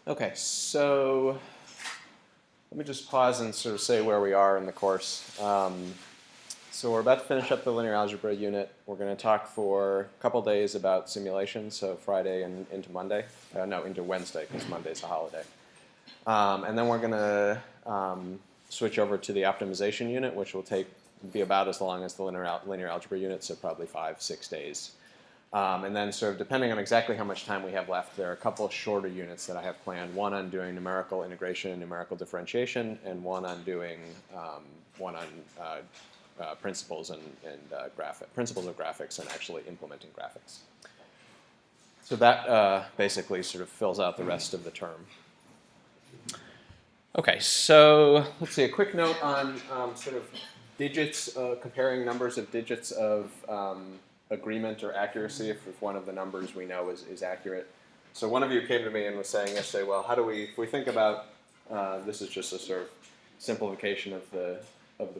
Okay, so let me just pause and sort of say where we are in the course. So we're about to finish up the linear algebra unit. We're going to talk for a couple days about simulations, so Friday and into Monday. No, into Wednesday, because Monday's a holiday. And then we're going to switch over to the optimization unit, which will be about as long as the linear algebra unit, so probably 5-6 days. And then sort of depending on exactly how much time we have left, there are a couple of shorter units that I have planned. One on doing numerical integration and numerical differentiation, and one on doing principles and principles of graphics and actually implementing graphics. So that basically sort of fills out the rest of the term. Okay, so let's see, a quick note on sort of digits, comparing numbers of digits of agreement or accuracy if one of the numbers we know is accurate. So one of you came to me and was saying yesterday, well, how do we, if we think about, this is just a sort of simplification of the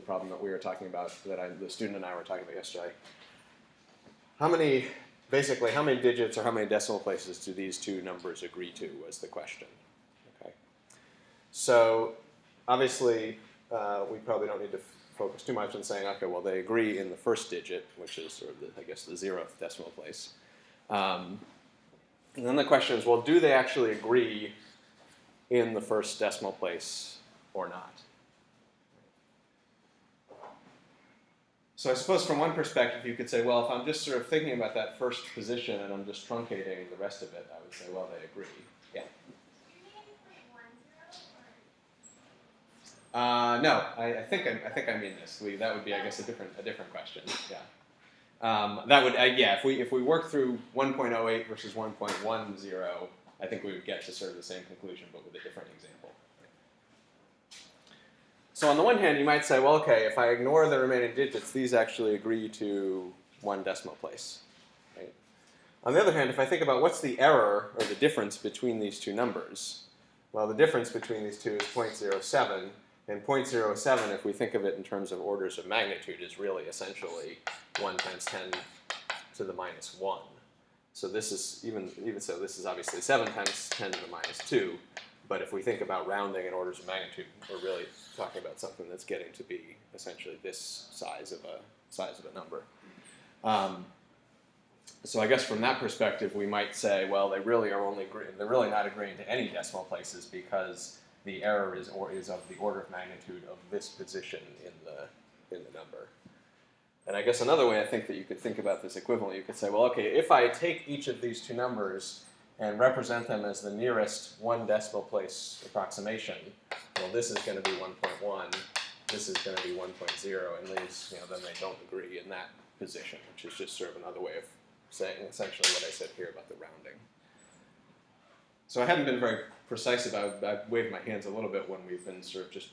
problem that we were talking about, that the student and I were talking about yesterday. How many digits or how many decimal places do these two numbers agree to was the question. Okay. So obviously, we probably don't need to focus too much on saying, okay, well, they agree in the first digit, which is sort of, I guess, the 0th decimal place. And then the question is, well, do they actually agree in the first decimal place or not? So I suppose from one perspective, you could say, well, if I'm just sort of thinking about that first position and I'm just truncating the rest of it, I would say, well, they agree. Yeah. No, I think I mean this. That would be, I guess, a different question. Yeah. That would, yeah. If we work through 1.08 versus 1.10, I think we would get to sort of the same conclusion, but with a different example. So on the one hand, you might say, well, okay, if I ignore the remaining digits, these actually agree to 1 decimal place. Right? On the other hand, if I think about what's the error or the difference between these two numbers, well, the difference between these two is 0.07. And 0.07, if we think of it in terms of orders of magnitude, is really essentially 1 times 10 to the minus 1. So this is, even so, this is obviously 7 times 10 to the minus 2. But if we think about rounding in orders of magnitude, we're really talking about something that's getting to be essentially this size of a number. So I guess from that perspective, we might say, well, they're really not agreeing to any decimal places because the error is of the order of magnitude of this position in the number. And I guess another way I think that you could think about this equivalently, you could say, well, okay, if I take each of these two numbers and represent them as the nearest 1 decimal place approximation, well, this is going to be 1.1, this is going to be 1.0, and these, then they don't agree in that position, which is just sort of another way of saying essentially what I said here about the rounding. So I haven't been very precise about, I've waved my hands a little bit when we've been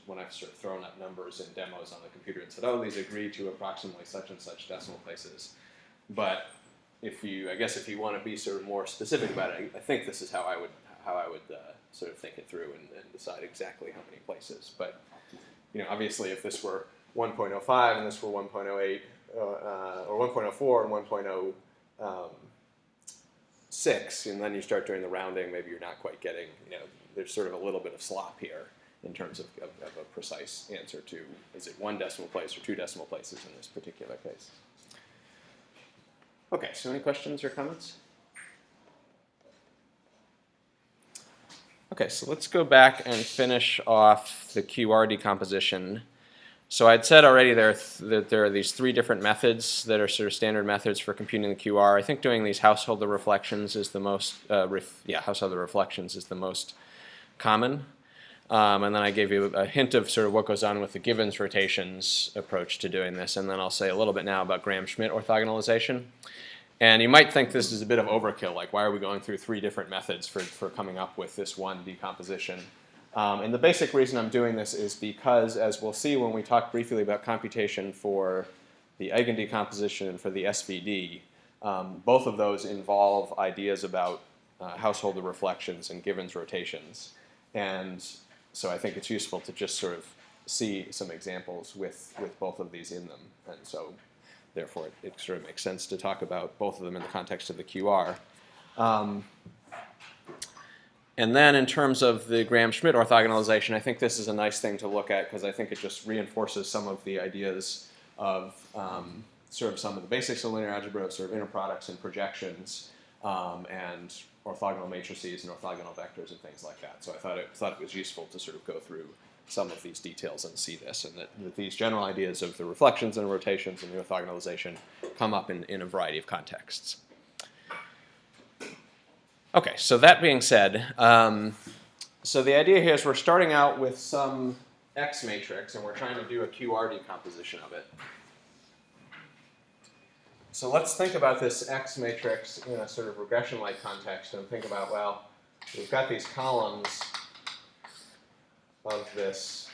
when I've sort of thrown up numbers and demos on the computer and said, oh, these agree to approximately such and such decimal places. But if you want to be sort of more specific about it, I think this is how I would sort of think it through and decide exactly how many places. But obviously, if this were 1.05 and this were 1.08 or 1.04 and 1.06, and then you start doing the rounding, maybe you're not quite getting. There's sort of a little bit of slop here in terms of a precise answer to is it 1 decimal place or 2 decimal places in this particular case. Okay, so any questions or comments? Okay, so let's go back and finish off the QR decomposition. So I'd said already that there are these 3 different methods that are sort of standard methods for computing the QR. I think doing these householder reflections is the most, householder reflections is the most common. And then I gave you a hint of sort of what goes on with the Givens rotations approach to doing this, and then I'll say a little bit now about Graham-Schmidt orthogonalization. And you might think this is a bit of overkill, like why are we going through 3 different methods for coming up with this one decomposition? And the basic reason I'm doing this is because, as we'll see when we talk briefly about computation for the eigendecomposition and for the SVD, both of those involve ideas about householder reflections and Givens rotations. And so I think it's useful to just sort of see some examples with both of these in them. And so therefore it sort of makes sense to talk about both of them in the context of the QR. And then in terms of the Graham-Schmidt orthogonalization, I think this is a nice thing to look at because I think it just reinforces some of the ideas of sort of some of the basics of linear algebra, of sort of inner products and projections, and orthogonal matrices and orthogonal vectors and things like that. So I thought it was useful to sort of go through some of these details and see this, and that these general ideas of the reflections and rotations and the orthogonalization come up in a variety of contexts. Okay, so that being said, so the idea here is we're starting out with some X matrix, and we're trying to do a QR decomposition of it. So let's think about this X matrix in a sort of regression-like context, and think about, well, we've got these columns of this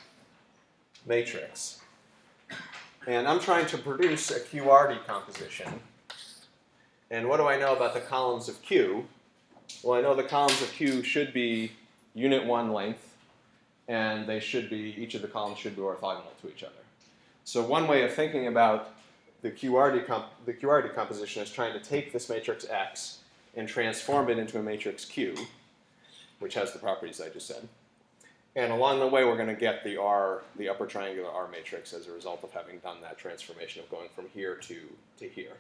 matrix, and I'm trying to produce a QR decomposition. And what do I know about the columns of Q? Well, I know the columns of Q should be unit 1 length, and they should be, each of the columns should be orthogonal to each other. So one way of thinking about the QR decomposition is trying to take this matrix X and transform it into a matrix Q, which has the properties I just said. And along the way, we're going to get the upper triangular R matrix as a result of having done that transformation of going from here to here.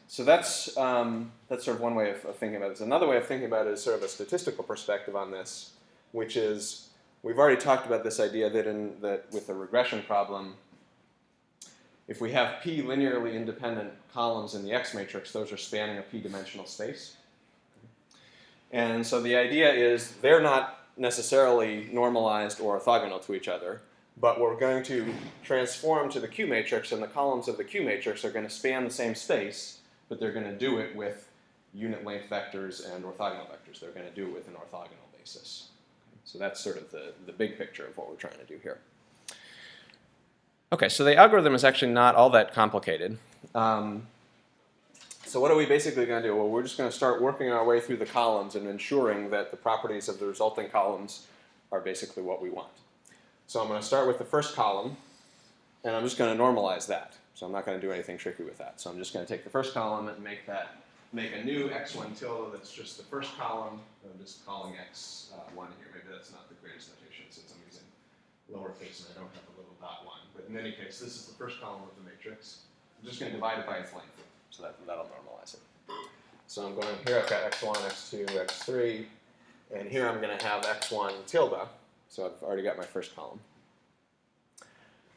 So that's sort of one way of thinking about this. Another way of thinking about it is sort of a statistical perspective on this, which is, we've already talked about this idea that with a regression problem, if we have p linearly independent columns in the X matrix, those are spanning a p-dimensional space. And so the idea is they're not necessarily normalized or orthogonal to each other, but we're going to transform to the Q matrix, and the columns of the Q matrix are going to span the same space, but they're going to do it with unit length vectors and orthogonal vectors. They're going to do it with an orthogonal basis. So that's sort of the big picture of what we're trying to do here. Okay, so the algorithm is actually not all that complicated. So what are we basically going to do? Well, we're just going to start working our way through the columns and ensuring that the properties of the resulting columns are basically what we want. So I'm going to start with the first column, and I'm just going to normalize that. So I'm not going to do anything tricky with that. So I'm just going to take the first column and make a new x1 tilde that's just the first column. I'm just calling x1 here. Maybe that's not the greatest notation since I'm using lowercase and I don't have a little dot 1. But in any case, this is the first column of the matrix. I'm just going to divide it by its length. So that'll normalize it. So I'm going here, I've got x1, x2, x3, and here I'm going to have x1 tilde. So I've already got my first column.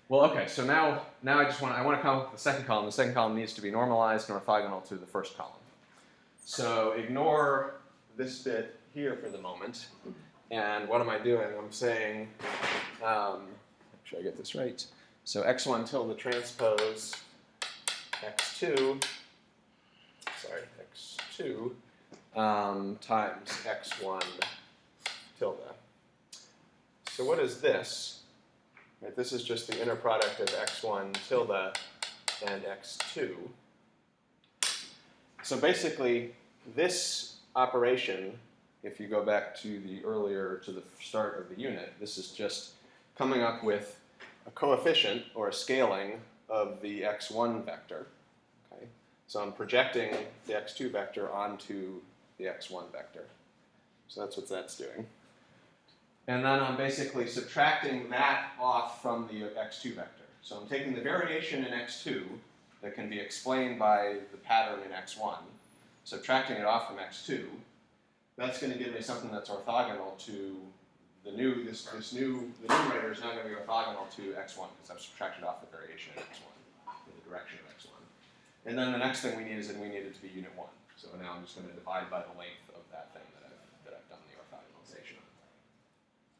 Well, okay, so now I want to come up with the second column. The second column needs to be normalized and orthogonal to the first column. So ignore this bit here for the moment. And what am I doing? I'm saying, make sure I get this right. So x1 tilde transpose x2 times x1 tilde. So what is this? Right, this is just the inner product of x1 tilde and x2. So basically, this operation, if you go back to the start of the unit, this is just coming up with a coefficient or a scaling of the x1 vector. Okay? So I'm projecting the x2 vector onto the x1 vector. So that's what that's doing. And then I'm basically subtracting that off from the x2 vector. So I'm taking the variation in x2 that can be explained by the pattern in x1, subtracting it off from x2. That's going to give me something that's orthogonal to the numerator is now going to be orthogonal to x1 because I've subtracted off the variation in x1 in the direction of x1. And then the next thing we need is that we need it to be unit 1. So now I'm just going to divide by the length of that thing that I've done the orthogonalization on.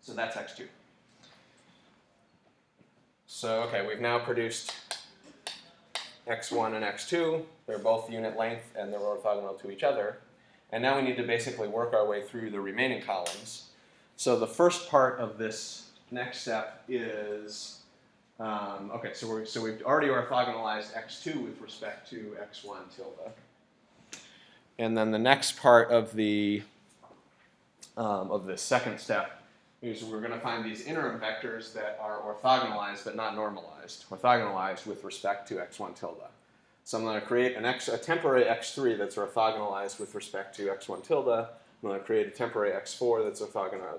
So that's x2. So okay, we've now produced x1 and x2. They're both unit length and they're orthogonal to each other. And now we need to basically work our way through the remaining columns. So the first part of this next step is, okay, so we've already orthogonalized x2 with respect to x1 tilde. And then the next part of the second step is we're going to find these interim vectors that are orthogonalized but not normalized, orthogonalized with respect to x1 tilde. So I'm going to create a temporary x3 that's orthogonalized with respect to x1 tilde. I'm going to create a temporary x4 that's orthogonalized.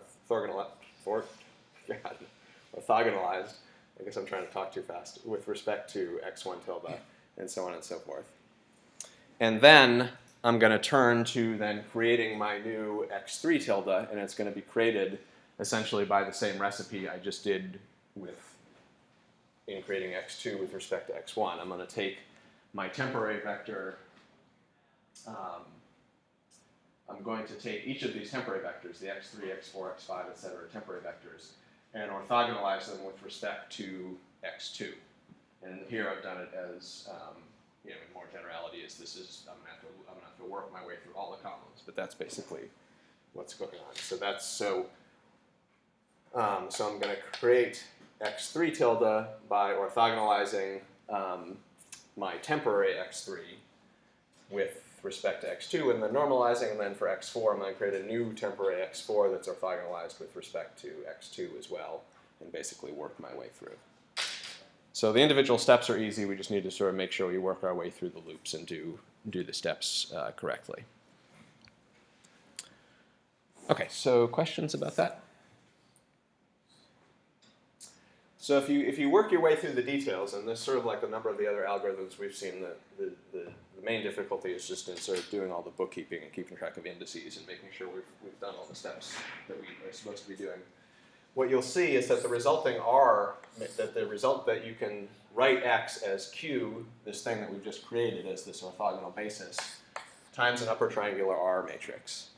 I guess I'm trying to talk too fast, with respect to x1 tilde, and so on and so forth. And then I'm going to turn to then creating my new x3 tilde, and it's going to be created essentially by the same recipe I just did in creating x2 with respect to x1. I'm going to take my temporary vector. I'm going to take each of these temporary vectors, the x3, x4, x5, etc., temporary vectors, and orthogonalize them with respect to x2. And here I've done it as, in more generality, as this is, I'm going to have to work my way through all the columns, but that's basically what's going on. So that's so I'm going to create x3 tilde by orthogonalizing my temporary x3 with respect to x2 and then normalizing, and then for x4 I'm going to create a new temporary x4 that's orthogonalized with respect to x2 as well, and basically work my way through. So the individual steps are easy, we just need to sort of make sure we work our way through the loops and do the steps correctly. Okay, so questions about that? So if you work your way through the details, and this sort of like a number of the other algorithms we've seen, the main difficulty is just in sort of doing all the bookkeeping and keeping track of indices and making sure we've done all the steps that we are supposed to be doing. What you'll see is that the result that you can write x as q, this thing that we've just created as this orthogonal basis, times an upper triangular R matrix.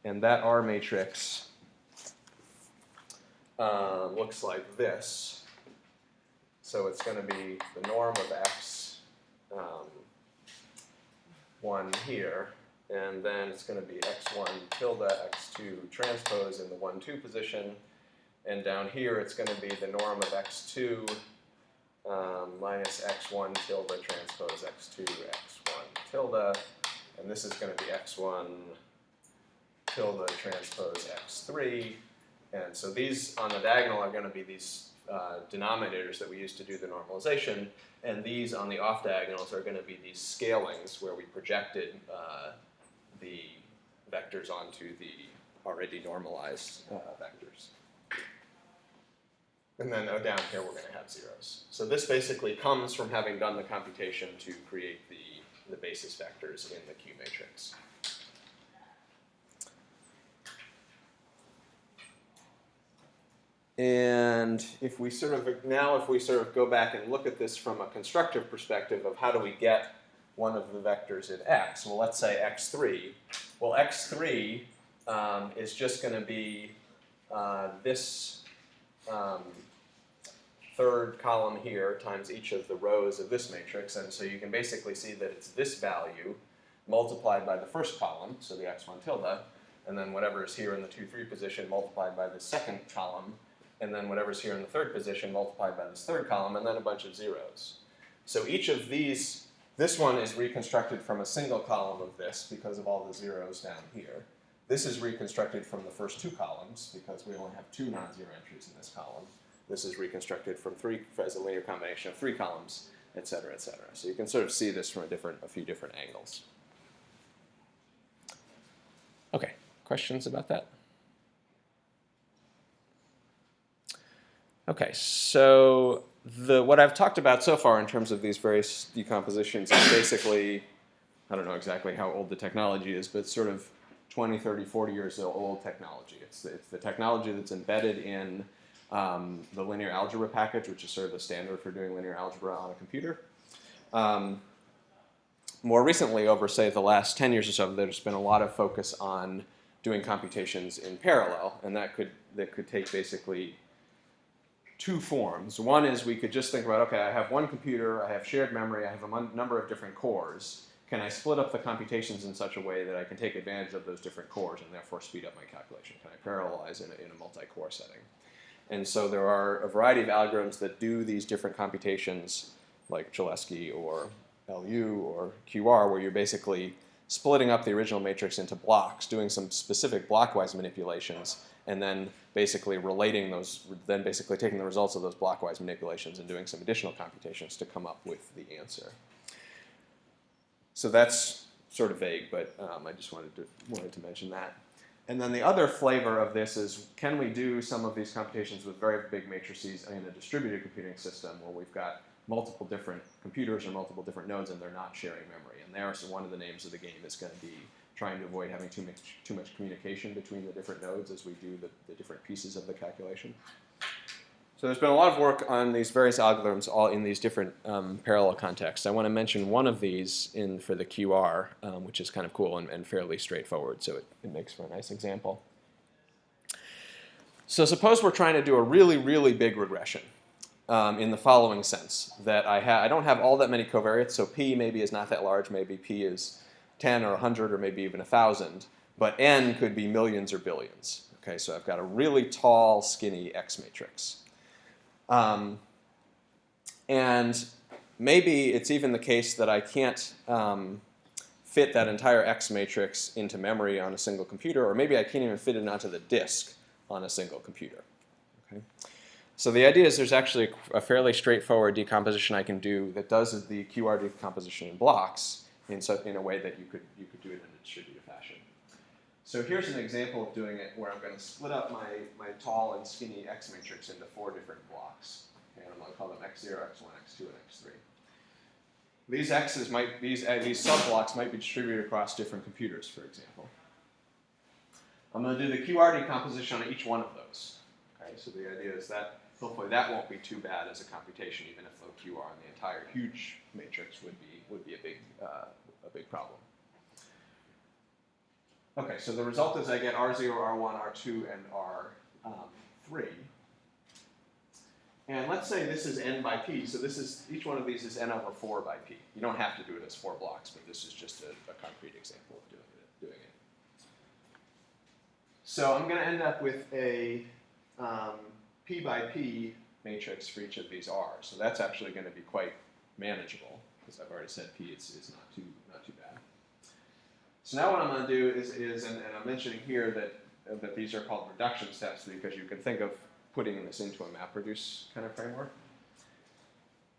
And that R matrix looks like this. So it's going to be the norm of x, 1 here, and then it's going to be x1 tilde, x2 transpose in the 1, 2 position, and down here it's going to be the norm of x2 minus x1 tilde transpose x2, x1 tilde, and this is going to be x1 tilde transpose x3, and so these on the diagonal are going to be these denominators that we use to do the normalization, and these on the off diagonals are going to be these scalings where we projected the vectors onto the already normalized vectors. And then down here we're going to have zeros. So this basically comes from having done the computation to create the basis vectors in the Q matrix. And if we sort of go back and look at this from a constructive perspective of how do we get one of the vectors in X, well, let's say X3. Well, X3 is just going to be this third column here times each of the rows of this matrix, and so you can basically see that it's this value multiplied by the first column, so the x1 tilde, and then whatever is here in the 2, 3 position multiplied by the second column, and then whatever's here in the third position multiplied by this third column, and then a bunch of zeros. So each of these, this one is reconstructed from a single column of this because of all the zeros down here. This is reconstructed from the first 2 columns because we only have 2 non-zero entries in this column. This is reconstructed from 3 as a linear combination of 3 columns, et cetera, et cetera. So you can sort of see this from a few different angles. Okay, questions about that? Okay, so what I've talked about so far in terms of these various decompositions is basically, I don't know exactly how old the technology is, but sort of 20, 30, 40 years old technology. It's the technology that's embedded in the linear algebra package, which is sort of the standard for doing linear algebra on a computer. More recently, over, say, the last 10 years or so, there's been a lot of focus on doing computations in parallel, and that could take basically 2 forms. One is we could just think about, okay, I have one computer, I have shared memory, I have a number of different cores. Can I split up the computations in such a way that I can take advantage of those different cores and therefore speed up my calculation? Can I parallelize in a multi-core setting? And so there are a variety of algorithms that do these different computations, like Cholesky or LU or QR, where you're basically splitting up the original matrix into blocks, doing some specific blockwise manipulations, and then basically relating those, then basically taking the results of those blockwise manipulations and doing some additional computations to come up with the answer. So that's sort of vague, but I just wanted to mention that. And then the other flavor of this is, can we do some of these computations with very big matrices in a distributed computing system where we've got multiple different computers or multiple different nodes and they're not sharing memory? And there, so one of the names of the game is going to be trying to avoid having too much communication between the different nodes as we do the different pieces of the calculation. So there's been a lot of work on these various algorithms all in these different parallel contexts. I want to mention one of these for the QR, which is kind of cool and fairly straightforward, so it makes for a nice example. So suppose we're trying to do a really, really big regression in the following sense, that I don't have all that many covariates, so P maybe is not that large, maybe P is 10 or 100 or maybe even 1,000, but N could be millions or billions. Okay, so I've got a really tall, skinny X matrix. And maybe it's even the case that I can't fit that entire X matrix into memory on a single computer, or maybe I can't even fit it onto the disk on a single computer. Okay? So the idea is there's actually a fairly straightforward decomposition I can do that does the QR decomposition in blocks in a way that you could do it in a distributed fashion. So here's an example of doing it where I'm going to split up my tall and skinny X matrix into 4 different blocks. Okay, and I'm going to call them X0, X1, X2, and X3. These X's these subblocks might be distributed across different computers, for example. I'm going to do the QR decomposition on each one of those. Okay, so the idea is that hopefully that won't be too bad as a computation, even if the QR on the entire huge matrix would be a big problem. Okay, so the result is I get R0, R1, R2, and R3. And let's say this is n by p, so each one of these is n over 4 by p. You don't have to do it as 4 blocks, but this is just a concrete example of doing it. So I'm going to end up with a p by p matrix for each of these r's. So that's actually going to be quite manageable, because I've already said p is not too bad. So now what I'm going to do is and I'm mentioning here that these are called reduction steps because you can think of putting this into a MapReduce kind of framework.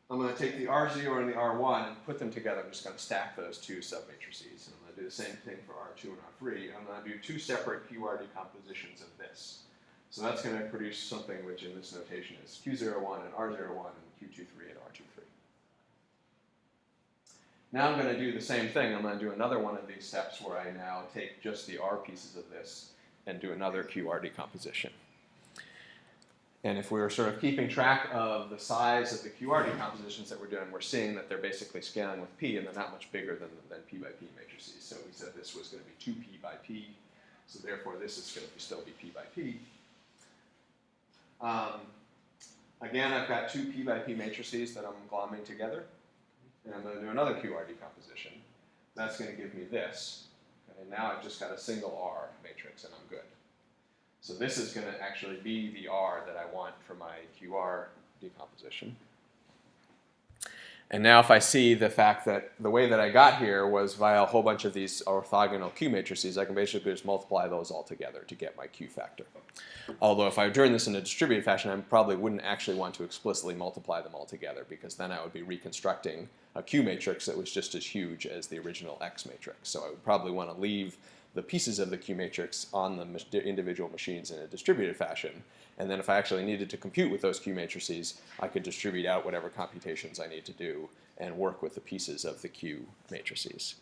I'm going to take the R0 and the R1 and put them together. I'm just going to stack those 2 submatrices. And I'm going to do the same thing for R2 and R3. I'm going to do 2 separate QR decompositions of this. So that's going to produce something which in this notation is Q01 and R01 and Q23 and R23. Now I'm going to do the same thing. I'm going to do another one of these steps where I now take just the R pieces of this and do another QR decomposition. And if we were sort of keeping track of the size of the QR decompositions that we're doing, we're seeing that they're basically scaling with P, and they're not much bigger than P by P matrices. So we said this was going to be 2P by P, so therefore this is going to still be P by P. Again, I've got 2 P by P matrices that I'm glomming together, and I'm going to do another QR decomposition. That's going to give me this. Okay, and now I've just got a single R matrix, and I'm good. So this is going to actually be the R that I want for my QR decomposition. And now if I see the fact that the way that I got here was via a whole bunch of these orthogonal Q matrices, I can basically just multiply those all together to get my Q factor. Although if I were doing this in a distributed fashion, I probably wouldn't actually want to explicitly multiply them all together, because then I would be reconstructing a Q matrix that was just as huge as the original X matrix. So I would probably want to leave the pieces of the Q matrix on the individual machines in a distributed fashion. And then if I actually needed to compute with those Q matrices, I could distribute out whatever computations I need to do and work with the pieces of the Q matrices.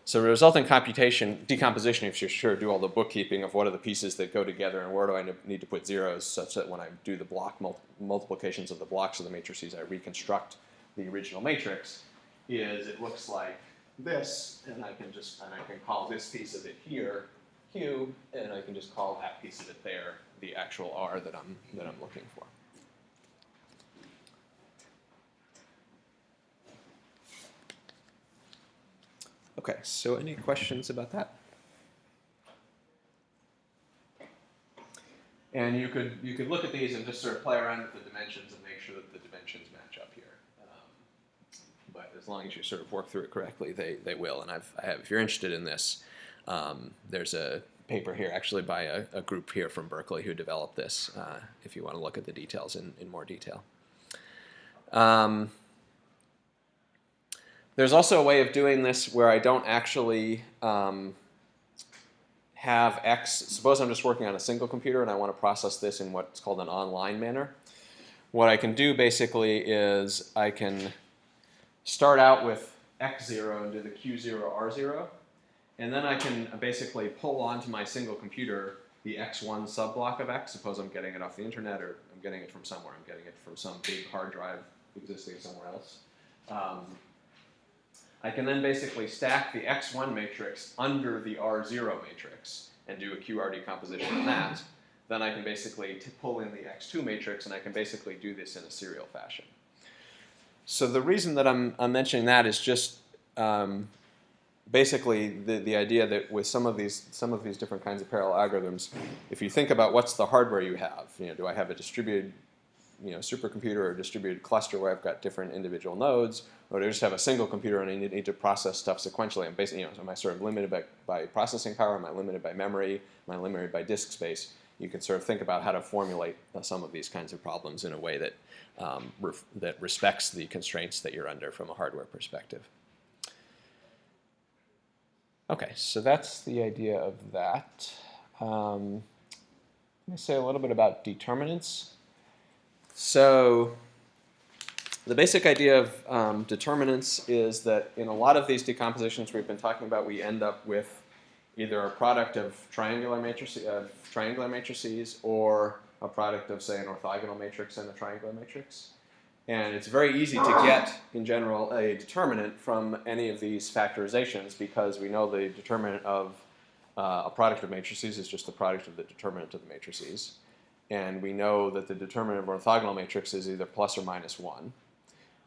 So the resulting decomposition, if you sure do all the bookkeeping of what are the pieces that go together and where do I need to put zeros, such that when I do the block multiplications of the blocks of the matrices, I reconstruct the original matrix, is it looks like this, and I can call this piece of it here Q, and I can just call that piece of it there the actual R that I'm looking for. Okay, so any questions about that? And you could look at these and just sort of play around with the dimensions and make sure that the dimensions match up here. But as long as you sort of work through it correctly, they will. And if you're interested in this, there's a paper here actually by a group here from Berkeley who developed this, if you want to look at the details in more detail. There's also a way of doing this where I don't actually have X. Suppose I'm just working on a single computer and I want to process this in what's called an online manner. What I can do basically is I can start out with X0 and do the Q0, R0, and then I can basically pull onto my single computer the X1 subblock of X. Suppose I'm getting it off the internet or I'm getting it from somewhere. I'm getting it from some big hard drive existing somewhere else. I can then basically stack the X1 matrix under the R0 matrix and do a QR decomposition on that. Then I can basically pull in the X2 matrix, and I can basically do this in a serial fashion. So the reason that I'm mentioning that is just basically the idea that with some of these different kinds of parallel algorithms, if you think about what's the hardware you have, do I have a distributed supercomputer or a distributed cluster where I've got different individual nodes, or do I just have a single computer and I need to process stuff sequentially? I'm basically, am I sort of limited by processing power? Am I limited by memory? Am I limited by disk space? You can sort of think about how to formulate some of these kinds of problems in a way that that respects the constraints that you're under from a hardware perspective. Okay, so that's the idea of that. Let me say a little bit about determinants. So the basic idea of determinants is that in a lot of these decompositions we've been talking about, we end up with either a product of triangular matrices or a product of, say, an orthogonal matrix and a triangular matrix. And it's very easy to get, in general, a determinant from any of these factorizations because we know the determinant of a product of matrices is just the product of the determinant of the matrices. And we know that the determinant of an orthogonal matrix is either plus or minus 1.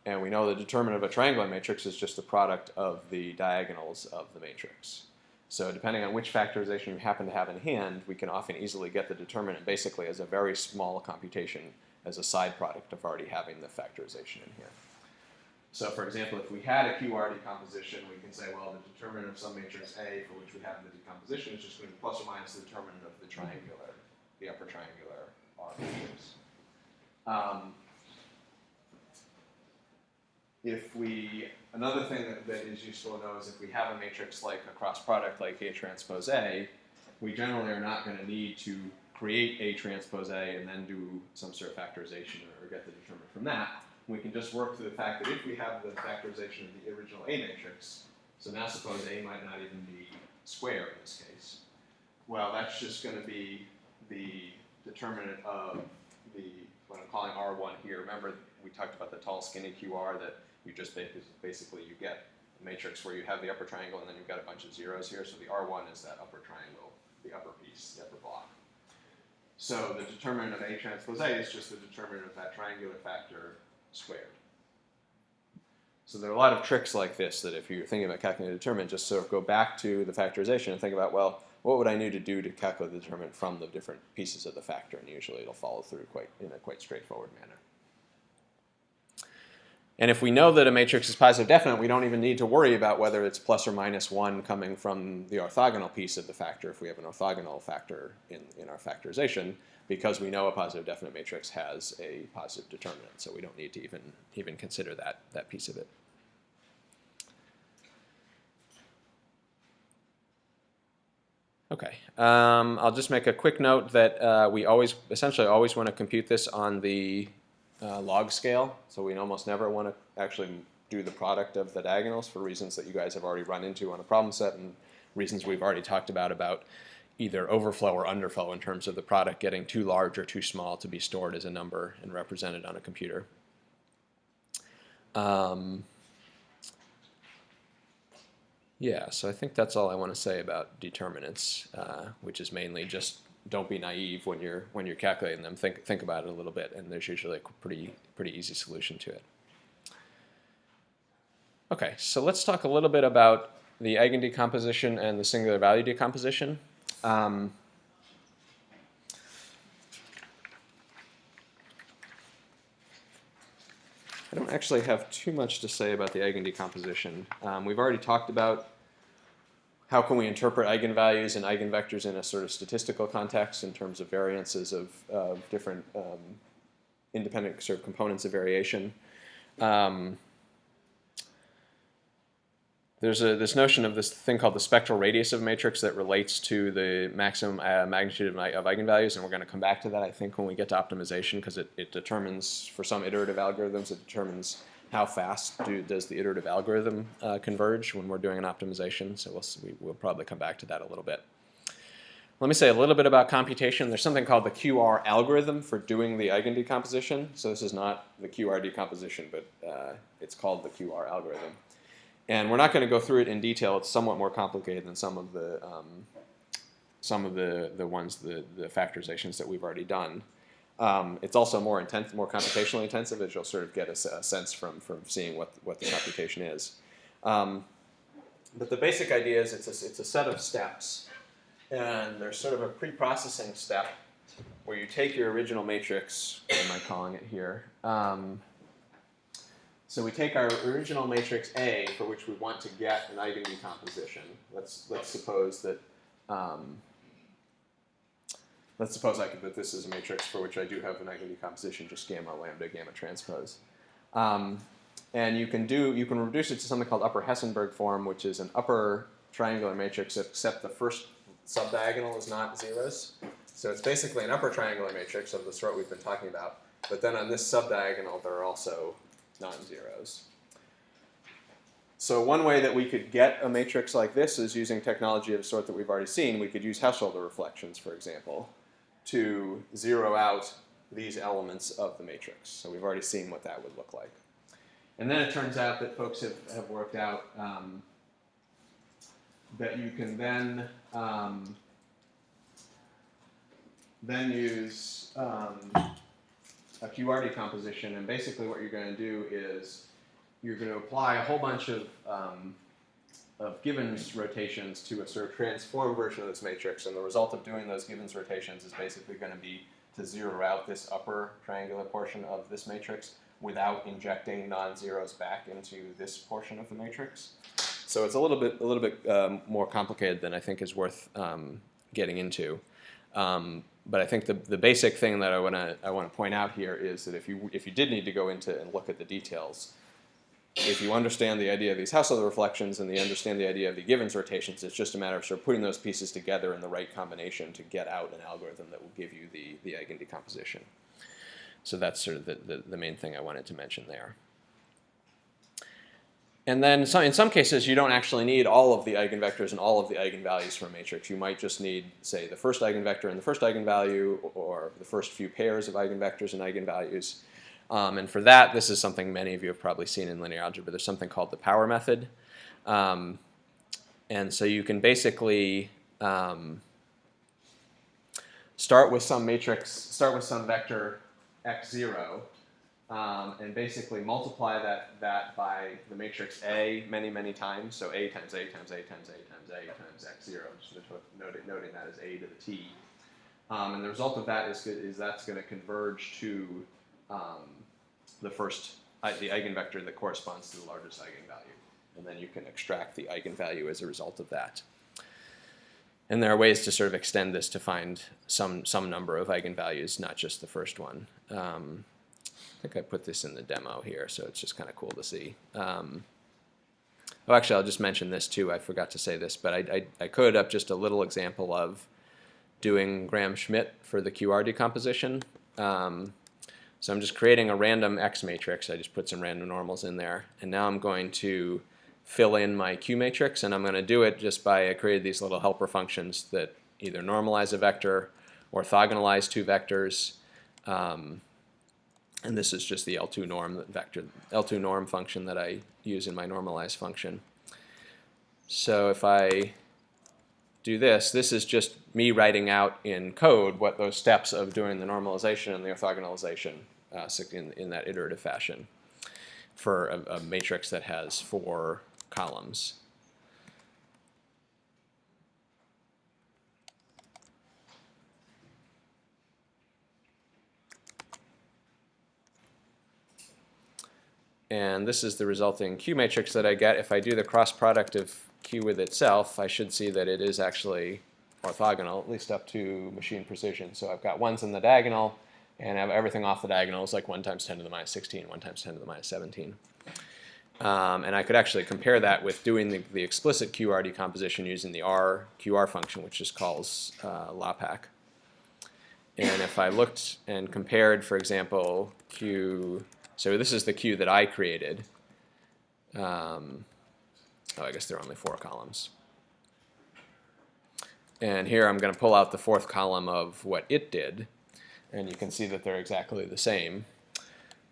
And we know the determinant of a triangular matrix is just the product of the diagonals of the matrix. So depending on which factorization you happen to have in hand, we can often easily get the determinant basically as a very small computation as a side product of already having the factorization in here. So for example, if we had a QR decomposition, we can say, well, the determinant of some matrix A for which we have the decomposition is just going to be plus or minus the determinant of the triangular, the upper triangular R matrix. Another thing that is useful to know is if we have a matrix like a cross product like A transpose A, we generally are not going to need to create A transpose A and then do some sort of factorization or get the determinant from that. We can just work through the fact that if we have the factorization of the original A matrix, so now suppose A might not even be square in this case, well, that's just going to be the determinant of what I'm calling R1 here. Remember, we talked about the tall, skinny QR that you just basically you get a matrix where you have the upper triangle and then you've got a bunch of zeros here. So the R1 is that upper triangle, the upper piece, the upper block. So the determinant of A transpose A is just the determinant of that triangular factor squared. So there are a lot of tricks like this that if you're thinking about calculating the determinant, just sort of go back to the factorization and think about, well, what would I need to do to calculate the determinant from the different pieces of the factor? And usually it'll follow through in a quite straightforward manner. And if we know that a matrix is positive definite, we don't even need to worry about whether it's plus or minus 1 coming from the orthogonal piece of the factor if we have an orthogonal factor in our factorization, because we know a positive definite matrix has a positive determinant, so we don't need to even consider that piece of it. Okay, I'll just make a quick note that we essentially always want to compute this on the log scale, so we almost never want to actually do the product of the diagonals for reasons that you guys have already run into on a problem set and reasons we've already talked about either overflow or underflow in terms of the product getting too large or too small to be stored as a number and represented on a computer. Yeah, so I think that's all I want to say about determinants, which is mainly just don't be naive when you're calculating them. Think about it a little bit, and there's usually a pretty easy solution to it. Okay, so let's talk a little bit about the eigendecomposition and the singular value decomposition. I don't actually have too much to say about the eigendecomposition. We've already talked about how can we interpret eigenvalues and eigenvectors in a sort of statistical context in terms of variances of different independent sort of components of variation. there's this notion of this thing called the spectral radius of a matrix that relates to the maximum magnitude of eigenvalues, and we're going to come back to that, I think, when we get to optimization, because it determines, for some iterative algorithms, it determines how fast does the iterative algorithm converge when we're doing an optimization. So we'll probably come back to that a little bit. Let me say a little bit about computation. There's something called the QR algorithm for doing the eigendecomposition. So this is not the QR decomposition, but it's called the QR algorithm. And we're not going to go through it in detail. It's somewhat more complicated than some of the factorizations that we've already done. It's also more computationally intensive, as you'll sort of get a sense from seeing what the computation is. But the basic idea is it's a set of steps, and there's sort of a pre-processing step where you take your original matrix. What am I calling it here? So we take our original matrix A, for which we want to get an eigendecomposition. Let's suppose that that this is a matrix for which I do have an eigendecomposition, just gamma lambda gamma transpose. And you can reduce it to something called upper Hessenberg form, which is an upper triangular matrix, except the first subdiagonal is not zeros. So it's basically an upper triangular matrix of the sort we've been talking about. But then on this subdiagonal, there are also non-zeros. So one way that we could get a matrix like this is using technology of the sort that we've already seen. We could use Householder reflections, for example, to zero out these elements of the matrix. So we've already seen what that would look like. And then it turns out that folks have worked out that you can then use a QR decomposition, and basically what you're going to do is you're going to apply a whole bunch of Givens rotations to a sort of transformed version of this matrix, and the result of doing those Givens rotations is basically going to be to zero out this upper triangular portion of this matrix without injecting non-zeros back into this portion of the matrix. So it's a little bit more complicated than I think is worth getting into. But I think the basic thing that I want to point out here is that if you did need to go into and look at the details, if you understand the idea of these Householder reflections and you understand the idea of the Givens rotations, it's just a matter of sort of putting those pieces together in the right combination to get out an algorithm that will give you the eigendecomposition. So that's sort of the main thing I wanted to mention there. And then in some cases, you don't actually need all of the eigenvectors and all of the eigenvalues from a matrix. You might just need, say, the first eigenvector and the first eigenvalue, or the first few pairs of eigenvectors and eigenvalues. And for that, this is something many of you have probably seen in linear algebra. There's something called the power method. And so you can basically start with some vector x0, and basically multiply that by the matrix A many times. So A times A times A times A times A times x0, just noting that as A to the t. And the result of that is that's going to converge to the eigenvector that corresponds to the largest eigenvalue. And then you can extract the eigenvalue as a result of that. And there are ways to sort of extend this to find some number of eigenvalues, not just the first one. I think I put this in the demo here, so it's just kind of cool to see. Oh, actually, I'll just mention this too. I forgot to say this, but I coded up just a little example of doing Gram-Schmidt for the QR decomposition. So I'm just creating a random X matrix. I just put some random normals in there. And now I'm going to fill in my Q matrix, and I'm going to do it just by I created these little helper functions that either normalize a vector, orthogonalize two vectors, and this is just the L2 norm function that I use in my normalize function. So if I do this is just me writing out in code what those steps of doing the normalization and the orthogonalization in that iterative fashion for a matrix that has 4 columns. And this is the resulting Q matrix that I get. If I do the cross product of Q with itself, I should see that it is actually orthogonal, at least up to machine precision. So I've got 1s in the diagonal, and I have everything off the diagonal is like 1 times 10 to the minus 16, 1 times 10 to the minus 17. And I could actually compare that with doing the explicit QR decomposition using the QR function, which just calls LAPAC. And if I looked and compared, for example, Q, so this is the Q that I created. Oh, I guess there are only 4 columns. And here I'm going to pull out the 4th column of what it did, and you can see that they're exactly the same.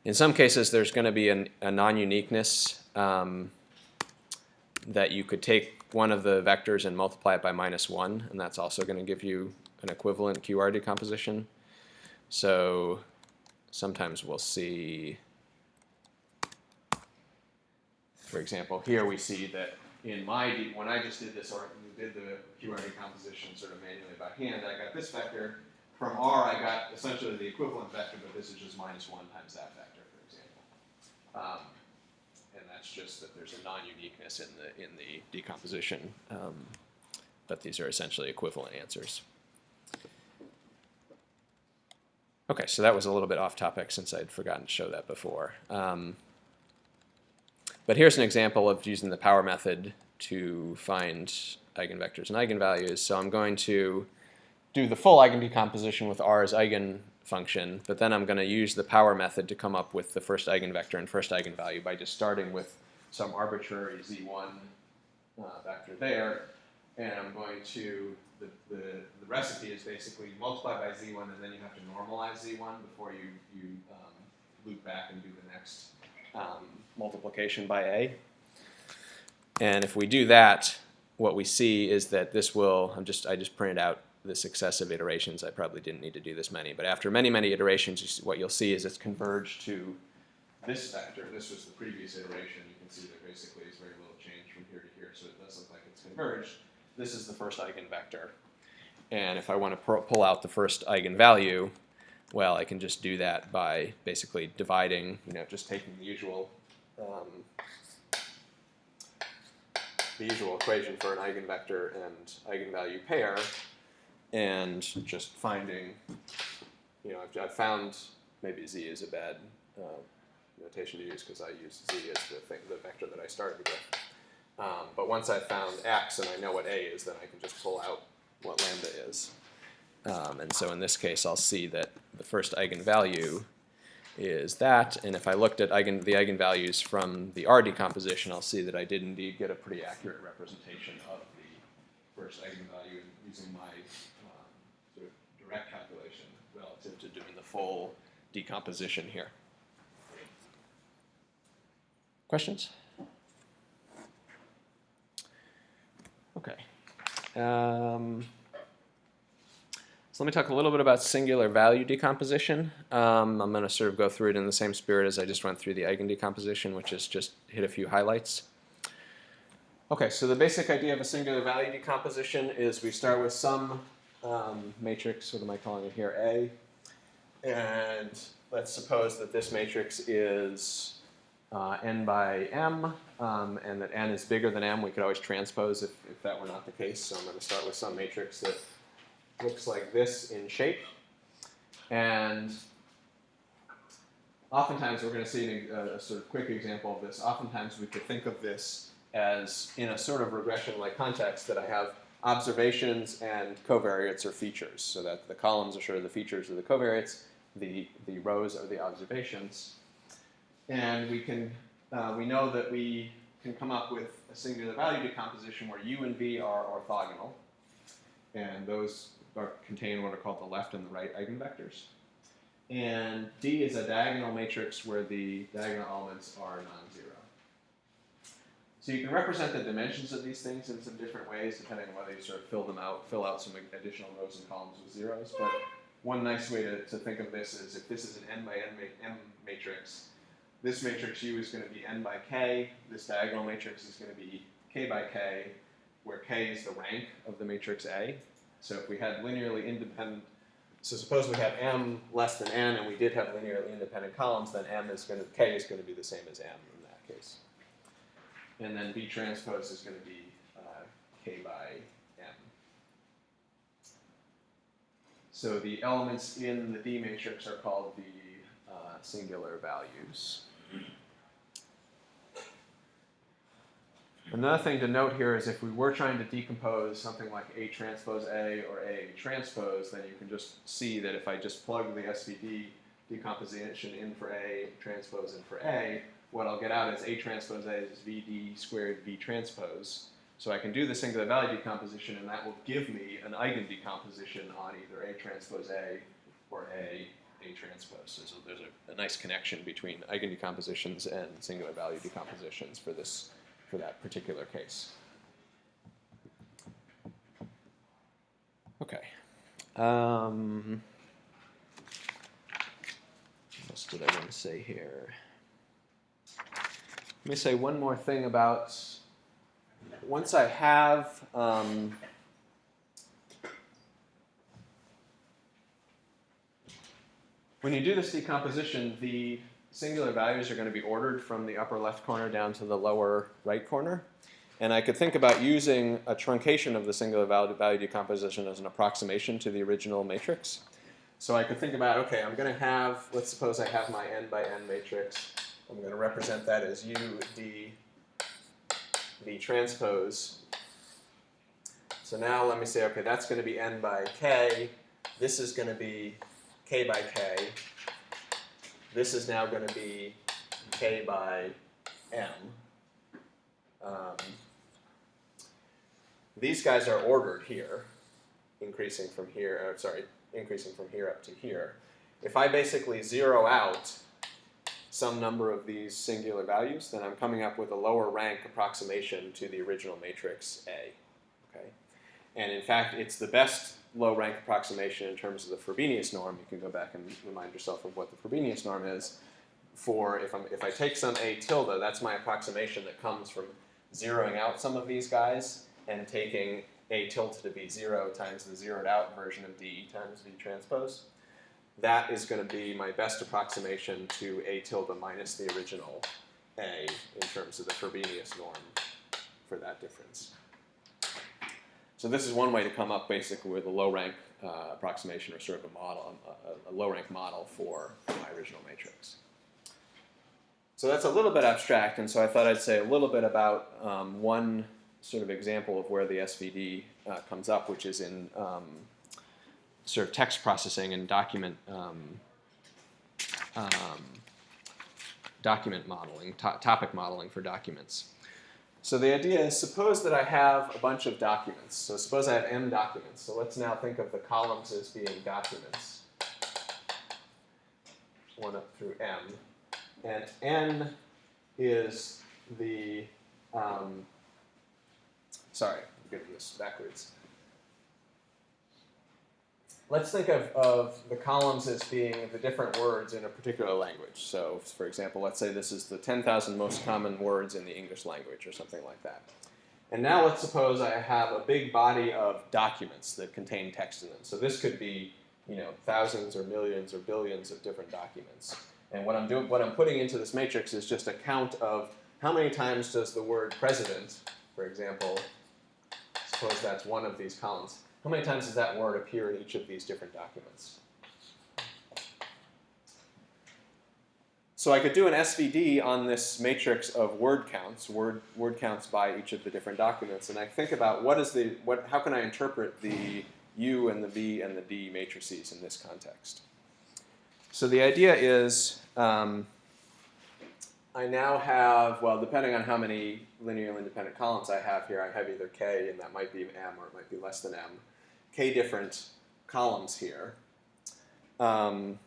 In some cases, there's going to be a non-uniqueness that you could take one of the vectors and multiply it by -1, and that's also going to give you an equivalent QR decomposition. So sometimes we'll see, for example, here we see that in when I just did this, or did the QR decomposition sort of manually by hand, I got this vector. From R, I got essentially the equivalent vector, but this is just -1 times that vector, for example. And that's just that there's a non-uniqueness in the decomposition, but these are essentially equivalent answers. Okay, so that was a little bit off topic since I'd forgotten to show that before. But here's an example of using the power method to find eigenvectors and eigenvalues. So I'm going to do the full eigendecomposition with R as eigenfunction, but then I'm going to use the power method to come up with the first eigenvector and first eigenvalue by just starting with some arbitrary z1 vector there, and I'm going to, the recipe is basically multiply by z1, and then you have to normalize z1 before you loop back and do the next multiplication by a. And if we do that, what we see is that this will, I just printed out the successive iterations. I probably didn't need to do this many, but after many, many iterations, what you'll see is it's converged to this vector. This was the previous iteration. You can see there basically is very little change from here to here, so it does look like it's converged. This is the first eigenvector. And if I want to pull out the first eigenvalue, well, I can just do that by basically dividing, just taking the usual equation for an eigenvector and eigenvalue pair, and just finding, I've found, maybe z is a bad notation to use because I use z as the vector that I started with. But once I've found x and I know what a is, then I can just pull out what lambda is. And so in this case, I'll see that the first eigenvalue is that, and if I looked at the eigenvalues from the R decomposition, I'll see that I did indeed get a pretty accurate representation of the first eigenvalue using my sort of direct calculation relative to doing the full decomposition here. Questions? Okay. So let me talk a little bit about singular value decomposition. I'm going to sort of go through it in the same spirit as I just went through the eigendecomposition, which is just hit a few highlights. Okay, so the basic idea of a singular value decomposition is we start with some matrix, what am I calling it here, A, and let's suppose that this matrix is n by m, and that n is bigger than m. We could always transpose if that were not the case, so I'm going to start with some matrix that looks like this in shape, and oftentimes we're going to see a sort of quick example of this. Oftentimes we could think of this as in a sort of regression-like context that I have observations and covariates or features, so that the columns are sort of the features of the covariates, the rows are the observations, and we know that we can come up with a singular value decomposition where u and v are orthogonal, and those contain what are called the left and the right eigenvectors. And D is a diagonal matrix where the diagonal elements are non-zero. So you can represent the dimensions of these things in some different ways, depending on whether you sort of fill out some additional rows and columns with zeros. But one nice way to think of this is if this is an n by m matrix, this matrix U is going to be n by k. This diagonal matrix is going to be k by k, where k is the rank of the matrix A. So if we had linearly independent, so suppose we have m less than n, and we did have linearly independent columns, then k is going to be the same as m in that case. And then B transpose is going to be k by m. So the elements in the D matrix are called the singular values. Another thing to note here is if we were trying to decompose something like A transpose A or A transpose, then you can just see that if I just plug the SVD decomposition in for A, transpose in for A, what I'll get out is A transpose A is VD squared V transpose. So I can do the singular value decomposition, and that will give me an eigendecomposition on either A transpose A or A transpose. So there's a nice connection between eigendecompositions and singular value decompositions for that particular case. Okay. What else did I want to say here? Let me say one more thing about, once I have when you do this decomposition, the singular values are going to be ordered from the upper left corner down to the lower right corner. And I could think about using a truncation of the singular value decomposition as an approximation to the original matrix. So I could think about, okay, I'm going to have, let's suppose I have my n by n matrix. I'm going to represent that as U, D, V transpose. So now let me say, okay, that's going to be n by k. This is going to be k by k. This is now going to be k by m. These guys are ordered here, increasing from here up to here. If I basically zero out some number of these singular values, then I'm coming up with a lower rank approximation to the original matrix A. Okay? And in fact, it's the best low rank approximation in terms of the Frobenius norm. You can go back and remind yourself of what the Frobenius norm is. For if I take some A tilde, that's my approximation that comes from zeroing out some of these guys and taking A tilde to be 0 times the zeroed out version of D times V transpose. That is going to be my best approximation to A tilde minus the original A in terms of the Frobenius norm for that difference. So this is one way to come up basically with a low-rank approximation, or sort of a model, a low-rank model for my original matrix. So that's a little bit abstract, and so I thought I'd say a little bit about one sort of example of where the SVD comes up, which is in sort of text processing and document modeling, topic modeling for documents. So the idea is, suppose that I have a bunch of documents. So suppose I have m documents. So let's now think of the columns as being documents, 1 up through m. And n is the, sorry, I'm getting this backwards. Let's think of the columns as being the different words in a particular language. So, for example, let's say this is the 10,000 most common words in the English language, or something like that. And now let's suppose I have a big body of documents that contain text in them. So this could be, thousands or millions or billions of different documents. And what I'm putting into this matrix is just a count of how many times does the word president, for example, suppose that's one of these columns. How many times does that word appear in each of these different documents? So I could do an SVD on this matrix of word counts by each of the different documents, and I think about how can I interpret the U and the V and the D matrices in this context. So the idea is I now have, well, depending on how many linearly independent columns I have here, I have either K, and that might be M, or it might be less than M, K different columns here. So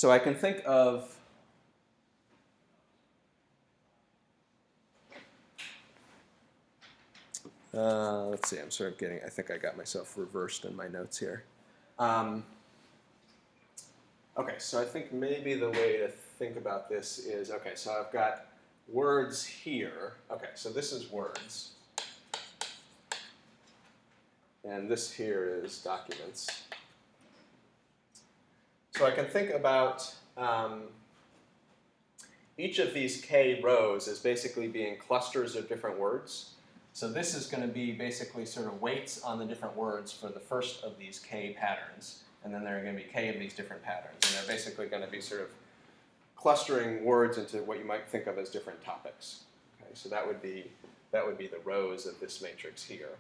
I can think of let's see, I'm sort of I think I got myself reversed in my notes here. Okay, so I think maybe the way to think about this is, okay, so I've got words here. Okay, so this is words. And this here is documents. So I can think about each of these K rows as basically being clusters of different words. So this is going to be basically sort of weights on the different words for the first of these K patterns. And then there are going to be K of these different patterns. And they're basically going to be sort of clustering words into what you might think of as different topics. Okay, so that would be the rows of this matrix here.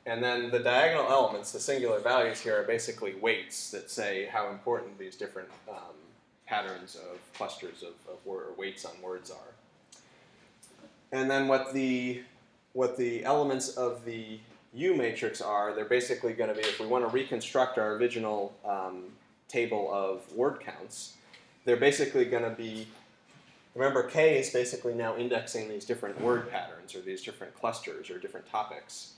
And then the diagonal elements, the singular values here, are basically weights that say how important these different patterns of clusters of or weights on words are. And then what the elements of the U matrix are, they're basically going to be, if we want to reconstruct our original table of word counts, they're basically going to be, remember K is basically now indexing these different word patterns or these different clusters or different topics.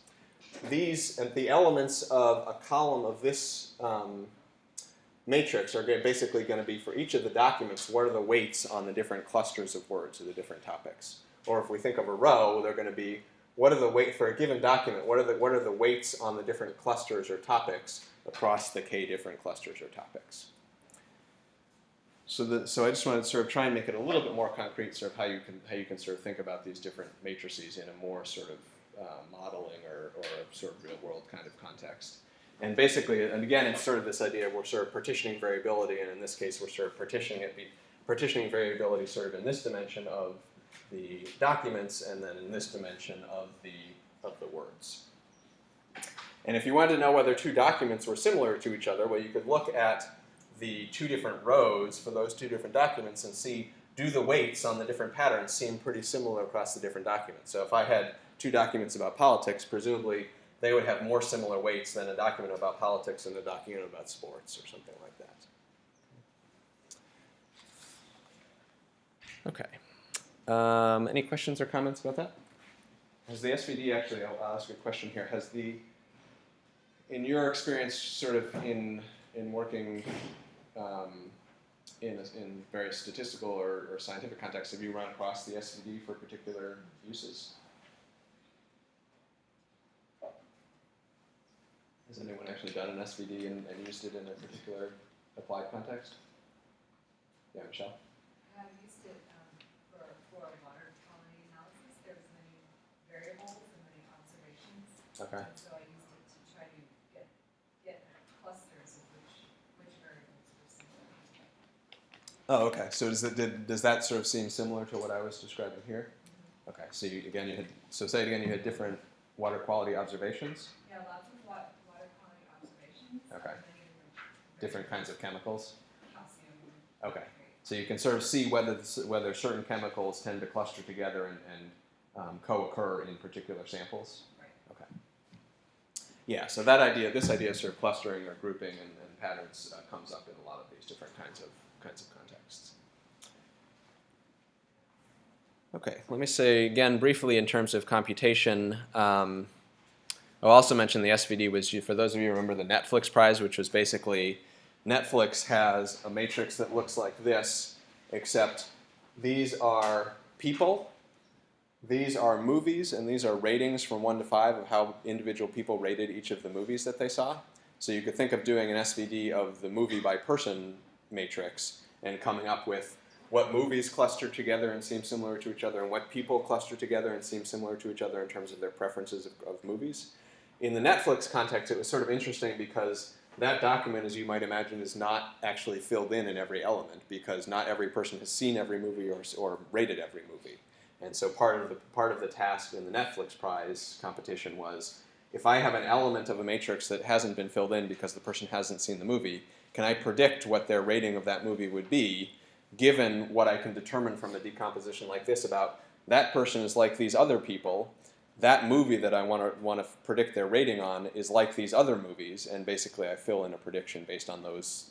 These, the elements of a column of this matrix are basically going to be, for each of the documents, what are the weights on the different clusters of words or the different topics. Or if we think of a row, they're going to be, what are the weights for a given document, what are the weights on the different clusters or topics across the K different clusters or topics. So I just wanted to sort of try and make it a little bit more concrete, sort of how you can sort of think about these different matrices in a more sort of modeling or a sort of real world kind of context. And basically, and again, it's sort of this idea we're sort of partitioning variability, and in this case, we're sort of partitioning variability sort of in this dimension of the documents, and then in this dimension of the words. And if you wanted to know whether two documents were similar to each other, well, you could look at the two different rows for those two different documents and see, do the weights on the different patterns seem pretty similar across the different documents? So if I had two documents about politics, presumably they would have more similar weights than a document about politics and a document about sports or something like that. Okay. Any questions or comments about that? Has the SVD actually, I'll ask a question here, has in your experience sort of in working in various statistical or scientific contexts, have you run across the SVD for particular uses? Has anyone actually done an SVD and used it in a particular applied context? Yeah, Michelle? I used it for water quality analysis. There was many variables and many observations. Okay. And so I used it to try to get clusters of which variables were similar. Oh, okay. So does that sort of seem similar to what I was describing here? Mm-hmm. Okay. So say it again. You had different water quality observations. Yeah, lots of water quality observations. Okay. Different kinds of chemicals. Calcium. Okay. So you can sort of see whether certain chemicals tend to cluster together and co-occur in particular samples. Right. Okay. Yeah. So this idea of sort of clustering or grouping and patterns comes up in a lot of these different kinds of contexts. Okay. Let me say again briefly in terms of computation. I'll also mention the SVD was, for those of you who remember the Netflix prize, which was basically Netflix has a matrix that looks like this, except these are people, these are movies, and these are ratings from 1 to 5 of how individual people rated each of the movies that they saw. So you could think of doing an SVD of the movie by person matrix and coming up with what movies cluster together and seem similar to each other and what people cluster together and seem similar to each other in terms of their preferences of movies. In the Netflix context, it was sort of interesting because that document, as you might imagine, is not actually filled in every element because not every person has seen every movie or rated every movie. And so part of the task in the Netflix prize competition was, if I have an element of a matrix that hasn't been filled in because the person hasn't seen the movie, can I predict what their rating of that movie would be, given what I can determine from a decomposition like this about that person is like these other people, that movie that I want to predict their rating on is like these other movies, and basically I fill in a prediction based on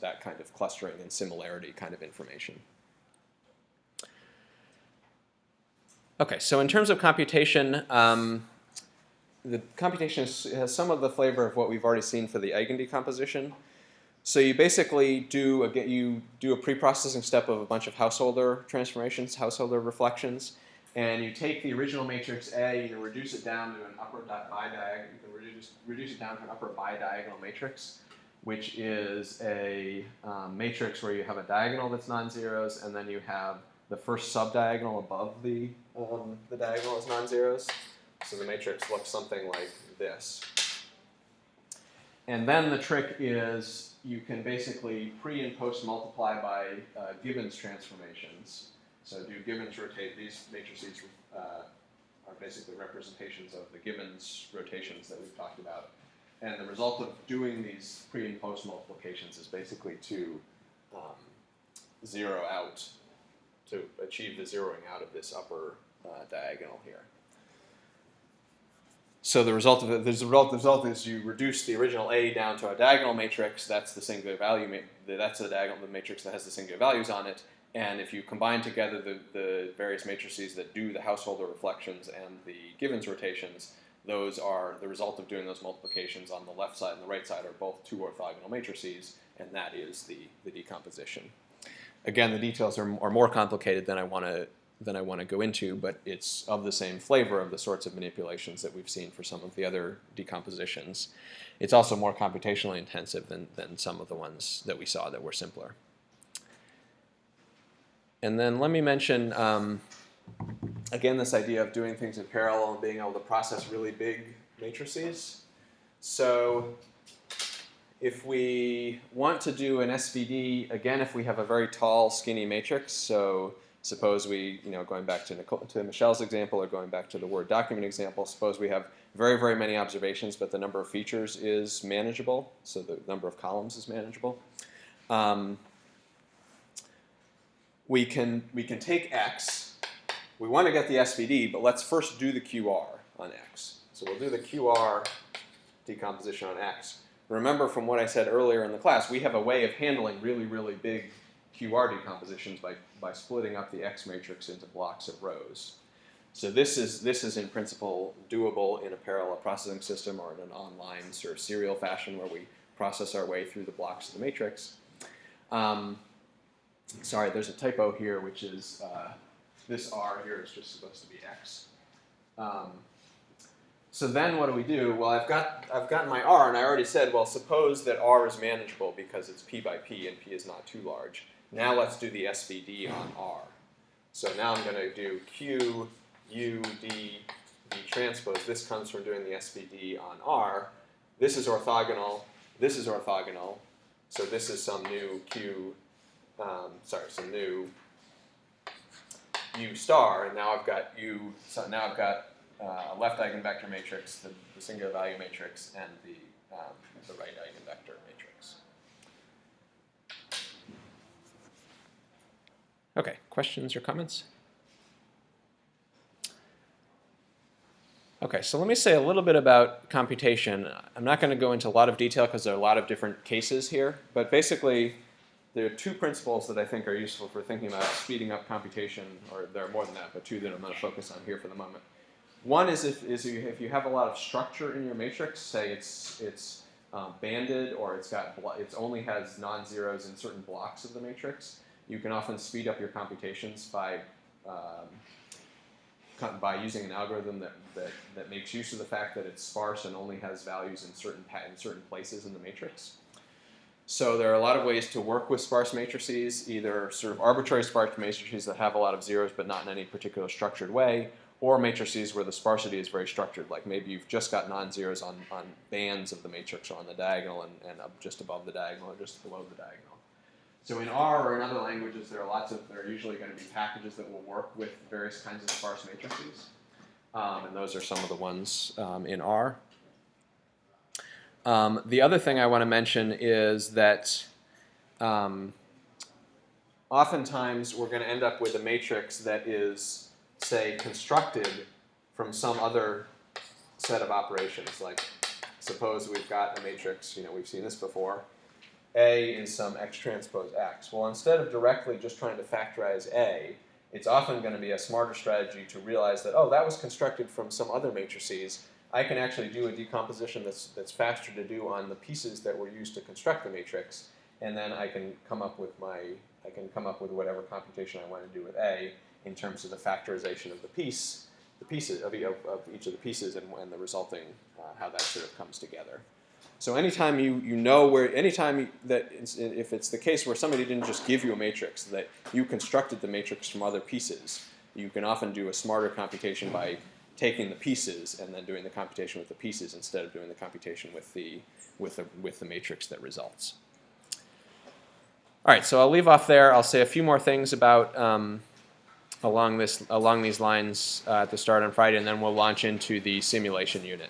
that kind of clustering and similarity kind of information. Okay, so in terms of computation, the computation has some of the flavor of what we've already seen for the eigendecomposition. So you basically do a pre-processing step of a bunch of householder transformations, householder reflections, and you take the original matrix A, you reduce it down to an upper bidiagonal. You can reduce it down to an upper bidiagonal matrix, which is a matrix where you have a diagonal that's non-zeros, and then you have the first subdiagonal above the diagonal as non-zeros. So the matrix looks something like this. And then the trick is you can basically pre and post multiply by Gibbons transformations. So do Gibbons rotate, these matrices are basically representations of the Gibbons rotations that we've talked about. And the result of doing these pre and post multiplications is basically to zero out, to achieve the zeroing out of this upper diagonal here. So the result is you reduce the original A down to a diagonal matrix. That's the singular value. That's the diagonal matrix that has the singular values on it. And if you combine together the various matrices that do the Householder reflections and the Gibbons rotations, those are the result of doing those multiplications on the left side and the right side are both two orthogonal matrices, and that is the decomposition. Again, the details are more complicated than I want to go into, but it's of the same flavor of the sorts of manipulations that we've seen for some of the other decompositions. It's also more computationally intensive than some of the ones that we saw that were simpler. And then let me mention, again, this idea of doing things in parallel and being able to process really big matrices. So if we want to do an SVD, again, if we have a very tall, skinny matrix, so suppose we, going back to Michelle's example or going back to the Word document example, suppose we have very, very many observations, but the number of features is manageable, so the number of columns is manageable. We can take X. We want to get the SVD, but let's first do the QR on X. So we'll do the QR decomposition on X. Remember from what I said earlier in the class, we have a way of handling really, really big QR decompositions by splitting up the X matrix into blocks of rows. So this is in principle doable in a parallel processing system or in an online sort of serial fashion where we process our way through the blocks of the matrix. Sorry, there's a typo here, which is this R here is just supposed to be X. So then what do we do? Well, I've got my R, and I already said, well, suppose that R is manageable because it's P by P, and P is not too large. Now let's do the SVD on R. So now I'm going to do Q, U, D, D transpose. This comes from doing the SVD on R. This is orthogonal. This is orthogonal. So this is some new Q, some new U star, and now I've got U. So now I've got a left eigenvector matrix, the singular value matrix, and the right eigenvector matrix. Okay, questions or comments? Okay, so let me say a little bit about computation. I'm not going to go into a lot of detail because there are a lot of different cases here, but basically there are two principles that I think are useful for thinking about speeding up computation, or there are more than that, but two that I'm going to focus on here for the moment. One is if you have a lot of structure in your matrix, say it's banded or it only has non-zeros in certain blocks of the matrix, you can often speed up your computations by using an algorithm that makes use of the fact that it's sparse and only has values in certain places in the matrix. So there are a lot of ways to work with sparse matrices, either sort of arbitrary sparse matrices that have a lot of zeros but not in any particular structured way, or matrices where the sparsity is very structured, like maybe you've just got non-zeros on bands of the matrix or on the diagonal and up just above the diagonal or just below the diagonal. So in R or in other languages, there are usually going to be packages that will work with various kinds of sparse matrices. And those are some of the ones in R. The other thing I want to mention is that oftentimes we're going to end up with a matrix that is, say, constructed from some other set of operations. Like, suppose we've got a matrix, we've seen this before. A is some X transpose X. Well, instead of directly just trying to factorize A, it's often going to be a smarter strategy to realize that, oh, that was constructed from some other matrices. I can actually do a decomposition that's faster to do on the pieces that were used to construct the matrix, and then I can come up with whatever computation I want to do with A in terms of the factorization of the pieces of each of the pieces and the resulting how that sort of comes together. So anytime if it's the case where somebody didn't just give you a matrix, that you constructed the matrix from other pieces, you can often do a smarter computation by taking the pieces and then doing the computation with the pieces instead of doing the computation with the matrix that results. All right, so I'll leave off there. I'll say a few more things about along these lines at the start on Friday, and then we'll launch into the simulation unit.